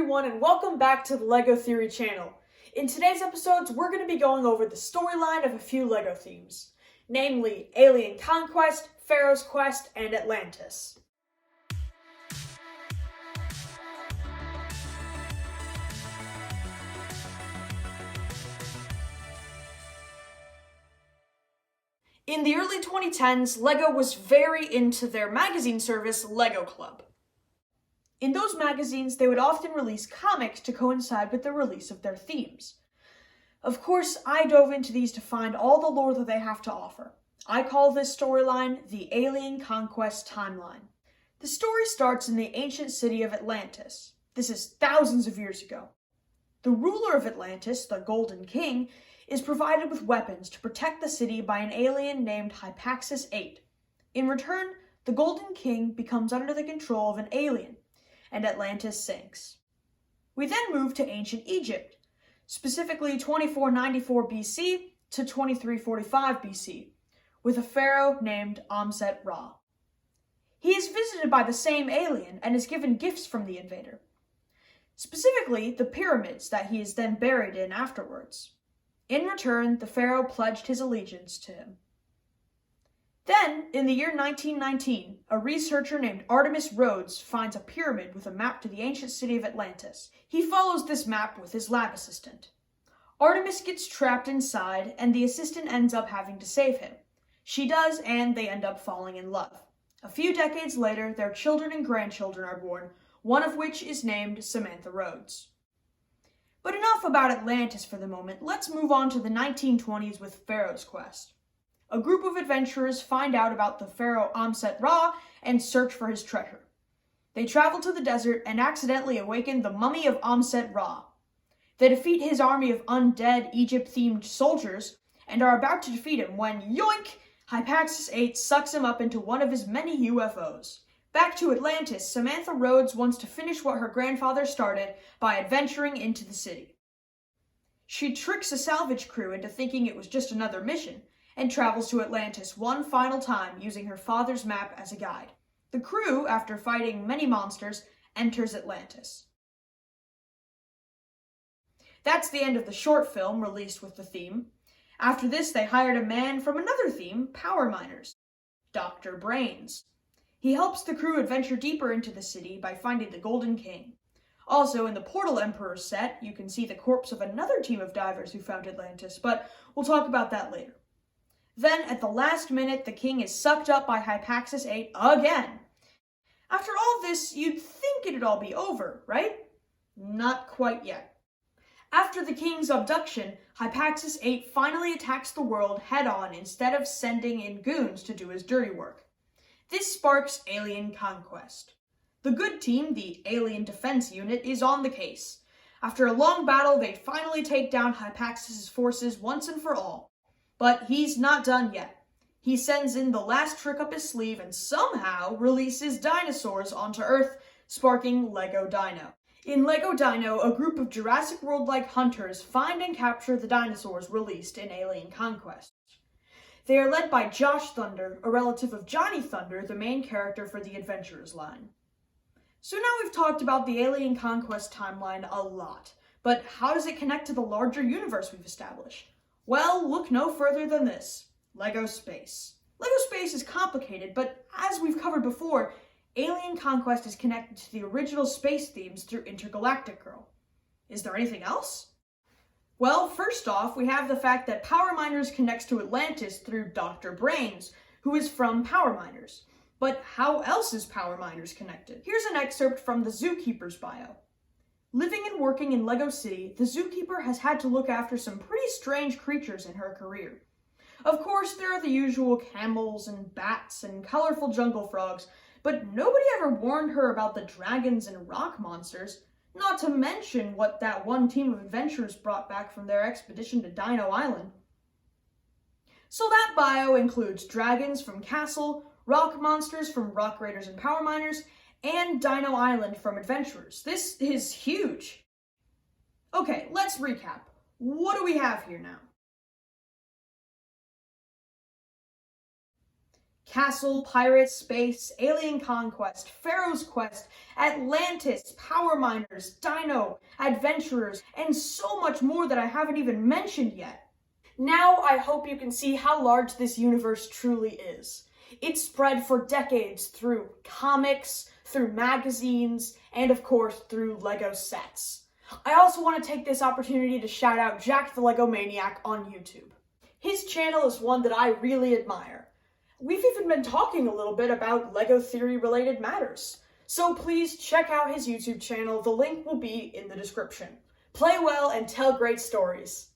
everyone, and welcome back to the LEGO Theory channel. In today's episodes, we're going to be going over the storyline of a few LEGO themes, namely Alien Conquest, Pharaoh's Quest, and Atlantis. In the early 2010s, LEGO was very into their magazine service, LEGO Club. In those magazines, they would often release comics to coincide with the release of their themes. Of course, I dove into these to find all the lore that they have to offer. I call this storyline the Alien Conquest Timeline. The story starts in the ancient city of Atlantis. This is thousands of years ago. The ruler of Atlantis, the Golden King, is provided with weapons to protect the city by an alien named Hypaxis 8. In return, the Golden King becomes under the control of an alien, and Atlantis sinks. We then move to ancient Egypt, specifically 2494 BC to 2345 BC, with a pharaoh named Amset-Ra. He is visited by the same alien and is given gifts from the invader, specifically the pyramids that he is then buried in afterwards. In return, the pharaoh pledged his allegiance to him. Then, in the year 1919, a researcher named Artemis Rhodes finds a pyramid with a map to the ancient city of Atlantis. He follows this map with his lab assistant. Artemis gets trapped inside, and the assistant ends up having to save him. She does, and they end up falling in love. A few decades later, their children and grandchildren are born, one of which is named Samantha Rhodes. But enough about Atlantis for the moment. Let's move on to the 1920s with Pharaoh's Quest. A group of adventurers find out about the pharaoh Amset-Ra and search for his treasure. They travel to the desert and accidentally awaken the mummy of Amset-Ra. They defeat his army of undead Egypt-themed soldiers and are about to defeat him when, yoink, Hypaxis 8 sucks him up into one of his many UFOs. Back to Atlantis, Samantha Rhodes wants to finish what her grandfather started by adventuring into the city. She tricks a salvage crew into thinking it was just another mission, and travels to Atlantis one final time using her father's map as a guide. The crew, after fighting many monsters, enters Atlantis. That's the end of the short film released with the theme. After this, they hired a man from another theme, Power Miners, Dr. Brains. He helps the crew adventure deeper into the city by finding the Golden King. Also, in the Portal Emperor set, you can see the corpse of another team of divers who found Atlantis, but we'll talk about that later. Then, at the last minute, the king is sucked up by Hypaxis 8 again. After all this, you'd think it'd all be over, right? Not quite yet. After the king's abduction, Hypaxis 8 finally attacks the world head-on instead of sending in goons to do his dirty work. This sparks Alien Conquest. The good team, the Alien Defense Unit, is on the case. After a long battle, they finally take down Hypaxis' forces once and for all. But he's not done yet. He sends in the last trick up his sleeve and somehow releases dinosaurs onto Earth, sparking LEGO Dino. In LEGO Dino, a group of Jurassic World-like hunters find and capture the dinosaurs released in Alien Conquest. They are led by Josh Thunder, a relative of Johnny Thunder, the main character for the Adventurers line. So now we've talked about the Alien Conquest timeline a lot, but how does it connect to the larger universe we've established? Well, look no further than this. LEGO Space. LEGO Space is complicated, but as we've covered before, Alien Conquest is connected to the original space themes through Intergalactic Girl. Is there anything else? Well, first off, we have the fact that Power Miners connects to Atlantis through Dr. Brains, who is from Power Miners. But how else is Power Miners connected? Here's an excerpt from the Zookeeper's bio. Living and working in LEGO City, the zookeeper has had to look after some pretty strange creatures in her career. Of course, there are the usual camels and bats and colorful jungle frogs, but nobody ever warned her about the dragons and rock monsters, not to mention what that one team of adventurers brought back from their expedition to Dino Island. So that bio includes dragons from Castle, rock monsters from Rock Raiders and Power Miners, and Dino Island from Adventurers. This is huge. Okay, let's recap. What do we have here now? Castle, Pirates, Space, Alien Conquest, Pharaoh's Quest, Atlantis, Power Miners, Dino, Adventurers, and so much more that I haven't even mentioned yet. Now I hope you can see how large this universe truly is. It's spread for decades through comics, through magazines, and of course through LEGO sets. I also want to take this opportunity to shout out Jack the Lego Maniac on YouTube. His channel is one that I really admire. We've even been talking a little bit about LEGO theory related matters. So please check out his YouTube channel, the link will be in the description. Play well and tell great stories.